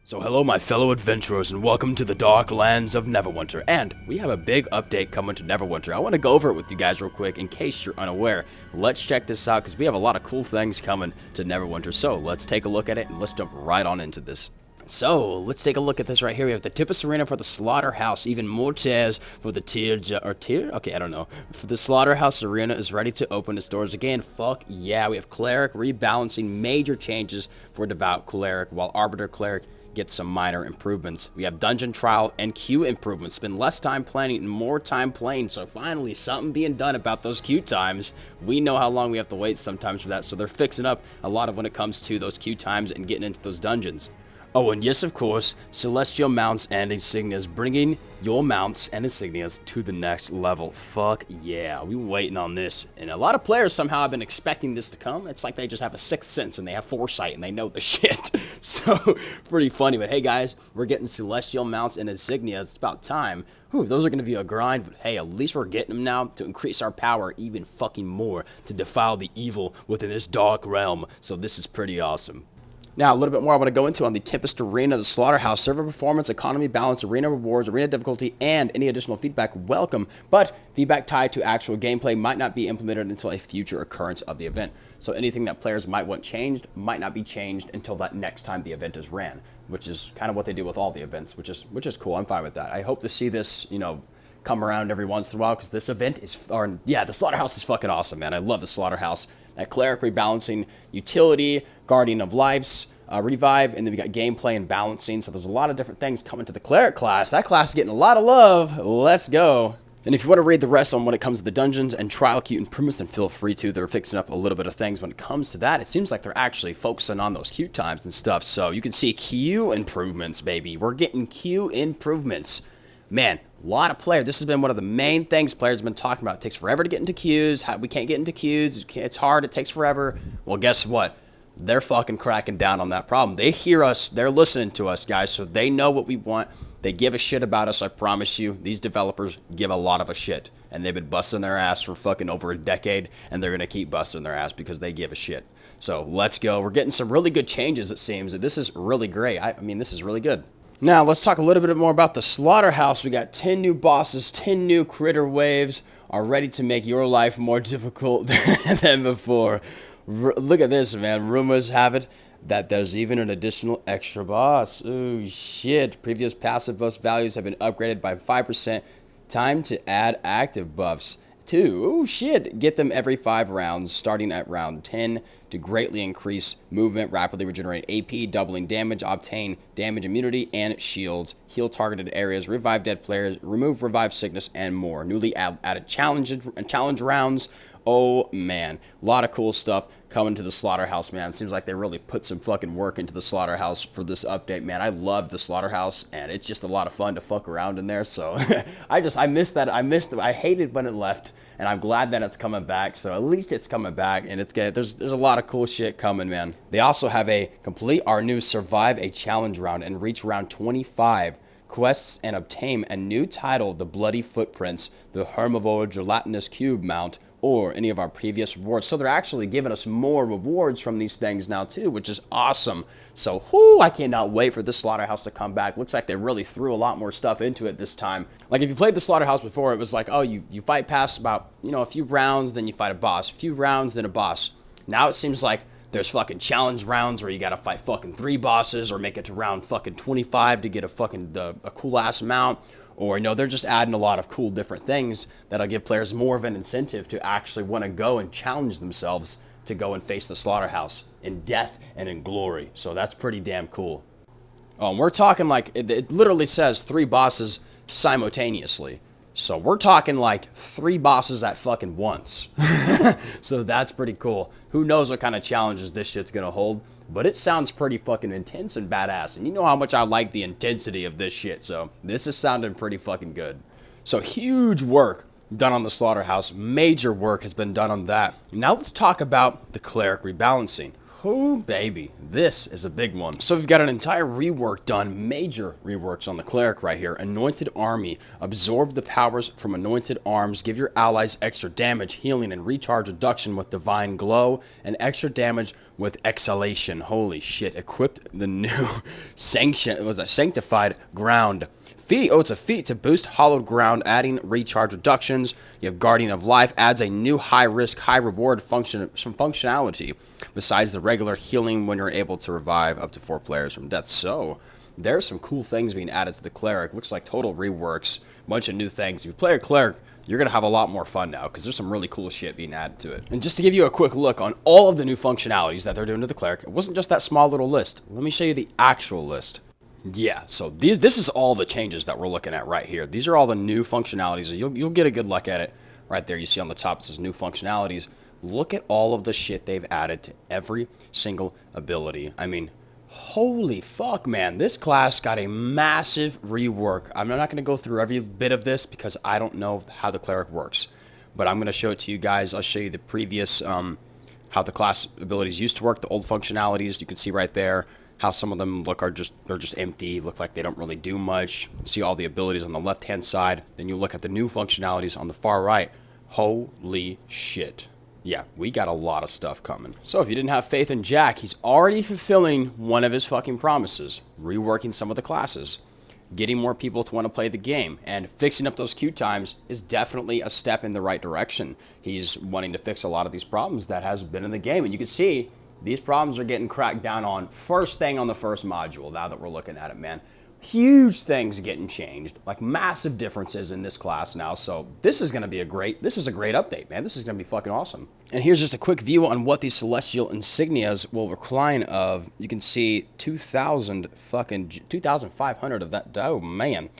So hello my fellow adventurers and welcome to the dark lands of Neverwinter, and we have a big update coming to Neverwinter. I want to go over it with you guys real quick in case you're unaware. Let's check this out because we have a lot of cool things coming to Neverwinter, so let's take a look at it and let's jump right on into this. So, let's take a look at this right here. We have the Tempest Arena for the Slaughterhouse, even more chairs for the tier? Okay, I don't know. For the Slaughterhouse Arena is ready to open its doors again. Fuck yeah, we have Cleric rebalancing, major changes for Devout Cleric, while Arbiter Cleric gets some minor improvements. We have Dungeon Trial and queue improvements. Spend less time planning and more time playing, so finally something being done about those queue times. We know how long we have to wait sometimes for that, so they're fixing up a lot of when it comes to those queue times and getting into those dungeons. Oh, and yes, of course, Celestial Mounts and Insignias, bringing your mounts and Insignias to the next level. Fuck yeah, we've been waiting on this. And a lot of players somehow have been expecting this to come. It's like they just have a sixth sense and they have foresight and they know the shit. So, pretty funny. But hey, guys, we're getting Celestial Mounts and Insignias. It's about time. Whew, those are going to be a grind, but hey, at least we're getting them now to increase our power even fucking more to defile the evil within this dark realm. So this is pretty awesome. Now, a little bit more I want to go into on the Tempest Arena, the Slaughterhouse, server performance, economy, balance, arena rewards, arena difficulty, and any additional feedback, welcome. But feedback tied to actual gameplay might not be implemented until a future occurrence of the event. So anything that players might want changed might not be changed until that next time the event is ran, which is kind of what they do with all the events, which is cool. I'm fine with that. I hope to see this, come around every once in a while because this event is, the Slaughterhouse is fucking awesome, man. I love the Slaughterhouse. That Cleric rebalancing, utility, Guardian of Lives, revive, and then we got gameplay and balancing. So there's a lot of different things coming to the Cleric class. That class is getting a lot of love. Let's go. And if you want to read the rest on when it comes to the dungeons and trial queue improvements, then feel free to. They're fixing up a little bit of things when it comes to that. It seems like they're actually focusing on those queue times and stuff. So you can see queue improvements, baby. We're getting queue improvements. Man, a lot of players. This has been one of the main things players have been talking about. It takes forever to get into queues. We can't get into queues. It's hard. It takes forever. Well, guess what? They're fucking cracking down on that problem. They hear us. They're listening to us, guys. So they know what we want. They give a shit about us. I promise you. These developers give a lot of a shit. And they've been busting their ass for fucking over a decade. And they're going to keep busting their ass because they give a shit. So let's go. We're getting some really good changes, it seems. This is really great. I mean, this is really good. Now, let's talk a little bit more about the Slaughterhouse. We got 10 new bosses, 10 new critter waves are ready to make your life more difficult than before. Look at this, man. Rumors have it that there's even an additional extra boss. Oh, shit. Previous passive buff values have been upgraded by 5%. Time to add active buffs. 2. Oh, shit. Get them every 5 rounds, starting at round 10 to greatly increase movement, rapidly regenerate AP, doubling damage, obtain damage immunity, and shields, heal targeted areas, revive dead players, remove revive sickness, and more. Newly added challenge rounds. Oh, man. A lot of cool stuff coming to the Slaughterhouse, man. It seems like they really put some fucking work into the Slaughterhouse for this update, man. I love the Slaughterhouse, and it's just a lot of fun to fuck around in there, so I missed that. I hated when it left, and I'm glad that it's coming back, so at least it's coming back, and there's a lot of cool shit coming, man. They also have complete our new Survive a Challenge round and reach round 25 quests and obtain a new title, the Bloody Footprints, the Herbivore Gelatinous Cube mount, or any of our previous rewards. So they're actually giving us more rewards from these things now too, which is awesome. So I cannot wait for this Slaughterhouse to come back. Looks like they really threw a lot more stuff into it this time. Like if you played the Slaughterhouse before, it was like, oh, you fight past about, a few rounds, then you fight a boss. A few rounds, then a boss. Now it seems like there's fucking challenge rounds where you gotta fight fucking 3 bosses or make it to round fucking 25 to get a cool ass mount. Or, they're just adding a lot of cool different things that'll give players more of an incentive to actually want to go and challenge themselves to go and face the Slaughterhouse in death and in glory. So that's pretty damn cool. And we're talking like, it literally says 3 bosses simultaneously. So we're talking like 3 bosses at fucking once. So that's pretty cool. Who knows what kind of challenges this shit's gonna hold. But it sounds pretty fucking intense and badass. And you know how much I like the intensity of this shit. So this is sounding pretty fucking good. So huge work done on the Slaughterhouse. Major work has been done on that. Now let's talk about the Cleric rebalancing. Oh, baby. This is a big one. So we've got an entire rework done. Major reworks on the Cleric right here. Anointed Army. Absorb the powers from Anointed Arms. Give your allies extra damage, healing, and recharge reduction with Divine Glow. And extra damage with exhalation. Holy shit. Equipped the new sanction. It was a sanctified ground. Feat. Oh, it's a feat to boost hallowed ground, adding recharge reductions. You have Guardian of Life, adds a new high risk, high reward functionality besides the regular healing when you're able to revive up to 4 players from death. So there's some cool things being added to the Cleric. Looks like total reworks, bunch of new things. If you play a Cleric, you're going to have a lot more fun now because there's some really cool shit being added to it. And just to give you a quick look on all of the new functionalities that they're doing to the Cleric, it wasn't just that small little list. Let me show you the actual list. Yeah, so this is all the changes that we're looking at right here. These are all the new functionalities. You'll get a good look at it right there. You see on the top it says new functionalities. Look at all of the shit they've added to every single ability. I mean, holy fuck, man. This class got a massive rework. I'm not going to go through every bit of this because I don't know how the Cleric works. But I'm going to show it to you guys. I'll show you the previous, how the class abilities used to work, the old functionalities. You can see right there how some of them look they're just empty, look like they don't really do much. See all the abilities on the left-hand side. Then you look at the new functionalities on the far right. Holy shit. Yeah, we got a lot of stuff coming. So if you didn't have faith in Jack, he's already fulfilling one of his fucking promises. Reworking some of the classes. Getting more people to want to play the game. And fixing up those queue times is definitely a step in the right direction. He's wanting to fix a lot of these problems that has been in the game. And you can see these problems are getting cracked down on first thing on the first module now that we're looking at it, man. Huge things getting changed, like massive differences in this class now. So this is going to be a great update, man. This is going to be fucking awesome. And here's just a quick view on what these celestial insignias will recline of. You can see 2,500 of that. Oh man,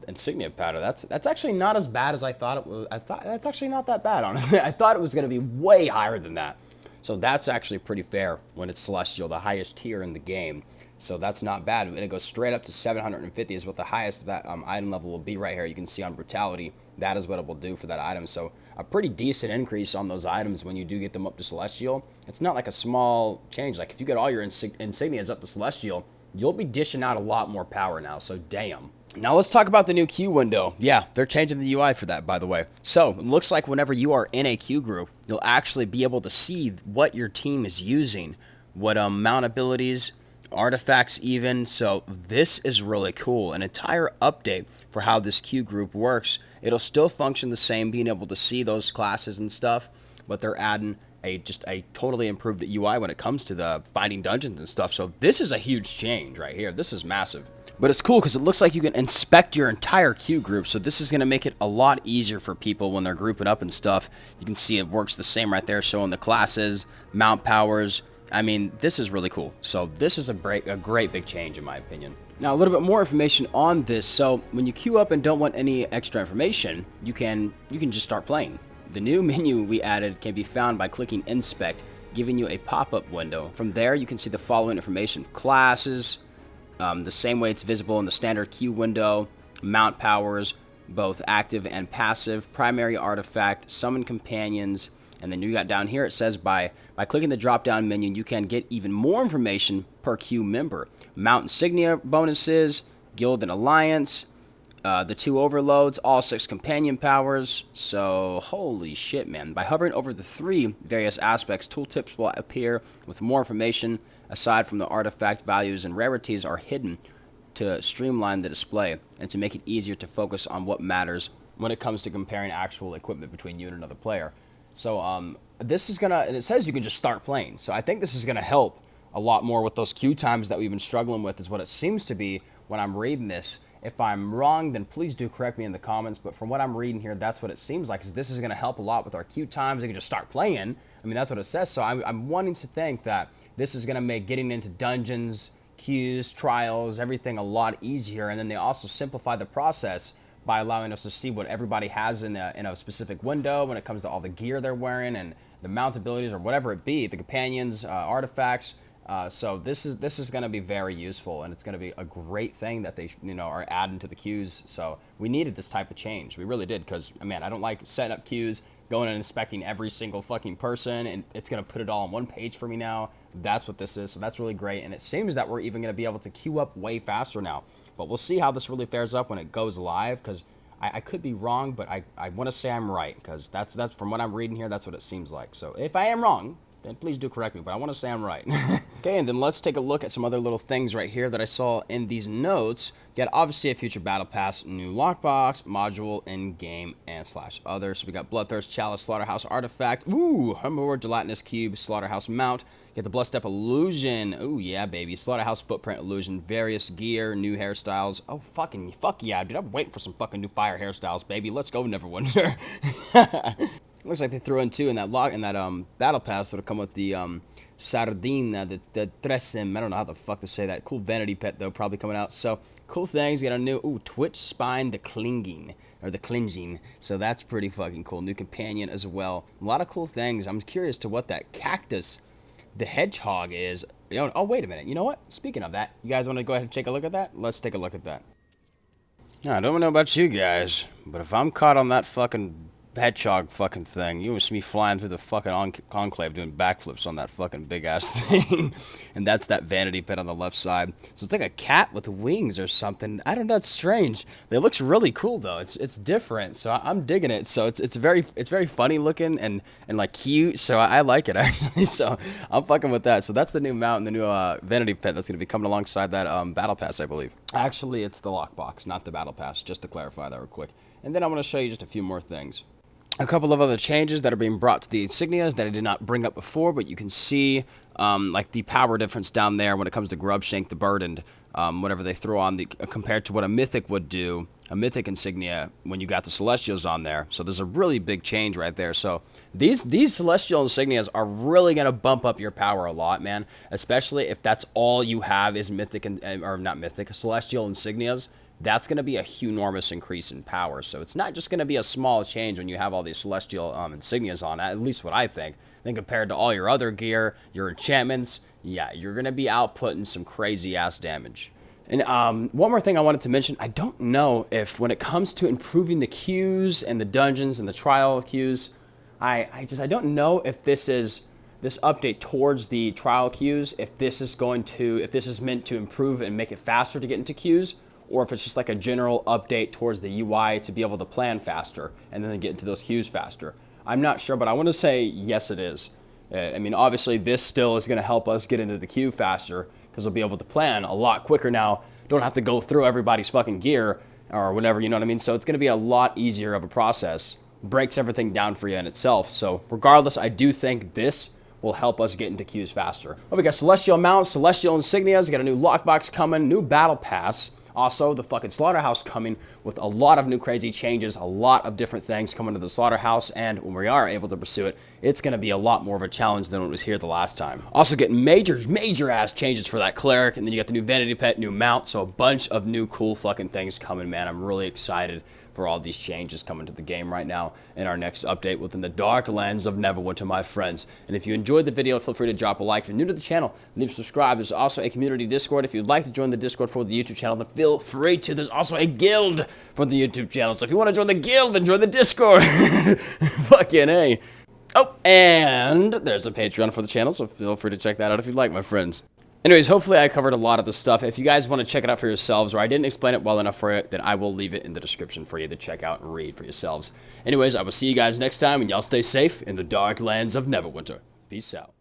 insignia powder. That's actually not as bad as I thought it was. I thought that's actually not that bad, honestly. I thought it was going to be way higher than that. So that's actually pretty fair when it's celestial, the highest tier in the game. So that's not bad. And it goes straight up to 750 is what the highest of that item level will be right here. You can see on Brutality, that is what it will do for that item. So a pretty decent increase on those items when you do get them up to Celestial. It's not like a small change. Like if you get all your insignias up to Celestial, you'll be dishing out a lot more power now. So damn. Now let's talk about the new queue window. Yeah, they're changing the UI for that, by the way. So it looks like whenever you are in a queue group, you'll actually be able to see what your team is using, what mount abilities, artifacts even. So this is really cool. An entire update for how this queue group works. It'll still function the same, being able to see those classes and stuff, but they're adding just a totally improved UI when it comes to the finding dungeons and stuff. So this is a huge change right here. This is massive. But it's cool because it looks like you can inspect your entire queue group. So this is going to make it a lot easier for people when they're grouping up and stuff. You can see it works the same right there, showing the classes, mount powers. I mean, this is really cool. So this is a great big change in my opinion. Now a little bit more information on this. So when you queue up and don't want any extra information, you can just start playing. The new menu we added can be found by clicking Inspect, giving you a pop-up window. From there, you can see the following information: classes, the same way it's visible in the standard queue window, mount powers, both active and passive, primary artifact, summon companions, and then you got down here it says by clicking the drop-down menu, you can get even more information per queue member. Mount insignia bonuses, guild and alliance, the 2 overloads, all 6 companion powers. So holy shit, man. By hovering over the 3 various aspects, tooltips will appear with more information aside from the artifact values and rarities are hidden to streamline the display and to make it easier to focus on what matters when it comes to comparing actual equipment between you and another player. So this is gonna, and it says you can just start playing. So I think this is gonna help a lot more with those queue times that we've been struggling with, is what it seems to be when I'm reading this. If I'm wrong, then please do correct me in the comments. But from what I'm reading here, that's what it seems like, is this is gonna help a lot with our queue times. We can just start playing. I mean, that's what it says. So I'm wanting to think that this is going to make getting into dungeons, queues, trials, everything a lot easier. And then they also simplify the process by allowing us to see what everybody has in a specific window when it comes to all the gear they're wearing and the mount abilities or whatever it be, the companions, artifacts. So this is going to be very useful, and it's going to be a great thing that they are adding to the queues. So we needed this type of change. We really did, because, man, I don't like setting up queues, going and inspecting every single fucking person, and it's going to put it all on one page for me now. That's what this is, so that's really great. And it seems that we're even going to be able to queue up way faster now. But we'll see how this really fares up when it goes live, because I could be wrong, but I want to say I'm right, because that's from what I'm reading here, that's what it seems like. So if I am wrong, then please do correct me, but I want to say I'm right. Okay, and then let's take a look at some other little things right here that I saw in these notes. Got obviously a future battle pass, new lockbox, module, in-game, and /other. So we got Bloodthirst, Chalice, Slaughterhouse Artifact, ooh, Hummingbird, Gelatinous Cube, Slaughterhouse Mount. Get the Bloodstep Illusion, ooh, yeah, baby. Slaughterhouse Footprint Illusion, various gear, new hairstyles. Oh, fuck yeah, dude, I'm waiting for some fucking new fire hairstyles, baby. Let's go, Neverwinter. Looks like they threw in two in that battle pass that'll come with the Sardina, the Tresem. I don't know how the fuck to say that. Cool Vanity pet though, probably coming out. So cool things. Got a new Twitch Spine, the Clinging. So that's pretty fucking cool. New companion as well. A lot of cool things. I'm curious to what that Cactus the Hedgehog is. Oh, wait a minute. You know what? Speaking of that, you guys want to go ahead and take a look at that? Let's take a look at that. Now, I don't know about you guys, but if I'm caught on that fucking hedgehog fucking thing, you will see me flying through the fucking conclave doing backflips on that fucking big ass thing. And that's that vanity pet on the left side. So it's like a cat with wings or something. I don't know, it's strange. It looks really cool though. It's different, so I'm digging it. So it's very funny looking and like cute. So I like it actually. So I'm fucking with that. So that's the new mount and the new vanity pet that's gonna be coming alongside that battle pass, I believe. Actually, it's the lockbox, not the battle pass. Just to clarify that real quick. And then I want to show you just a few more things. A couple of other changes that are being brought to the insignias that I did not bring up before, but you can see like the power difference down there when it comes to Grubshank the Burdened, whatever they throw on compared to what a mythic would do, a mythic insignia when you got the celestials on there. So there's a really big change right there. So these celestial insignias are really gonna bump up your power a lot, man. Especially if that's all you have is mythic or not mythic, celestial insignias. That's going to be a enormous increase in power. So it's not just going to be a small change when you have all these celestial insignias on, at least what I think. Then compared to all your other gear, your enchantments, yeah, you're going to be outputting some crazy-ass damage. And one more thing I wanted to mention, I don't know if when it comes to improving the queues and the dungeons and the trial queues, I don't know if this update towards the trial queues, if this is meant to improve and make it faster to get into queues, or if it's just like a general update towards the UI to be able to plan faster and then get into those queues faster. I'm not sure, but I want to say yes, it is. I mean, obviously, this still is going to help us get into the queue faster because we'll be able to plan a lot quicker now. Don't have to go through everybody's fucking gear or whatever, you know what I mean? So it's going to be a lot easier of a process. Breaks everything down for you in itself. So regardless, I do think this will help us get into queues faster. Well, we got Celestial Mounts, Celestial Insignias, got a new lockbox coming, new battle pass. Also, the fucking Slaughterhouse coming with a lot of new crazy changes, a lot of different things coming to the Slaughterhouse, and when we are able to pursue it, it's going to be a lot more of a challenge than what was here the last time. Also getting major ass changes for that Cleric, and then you got the new Vanity Pet, new mount, so a bunch of new cool fucking things coming, man. I'm really excited for all these changes coming to the game right now in our next update within the dark lands of Neverwinter, my friends. And if you enjoyed the video, feel free to drop a like. If you're new to the channel, leave a subscribe. There's also a community Discord. If you'd like to join the Discord for the YouTube channel, then feel free to. There's also a guild for the YouTube channel. So if you want to join the guild, then join the Discord. Fucking A. Oh, and there's a Patreon for the channel, so feel free to check that out if you'd like, my friends. Anyways, hopefully I covered a lot of the stuff. If you guys want to check it out for yourselves, or I didn't explain it well enough for you, then I will leave it in the description for you to check out and read for yourselves. Anyways, I will see you guys next time, and y'all stay safe in the dark lands of Neverwinter. Peace out.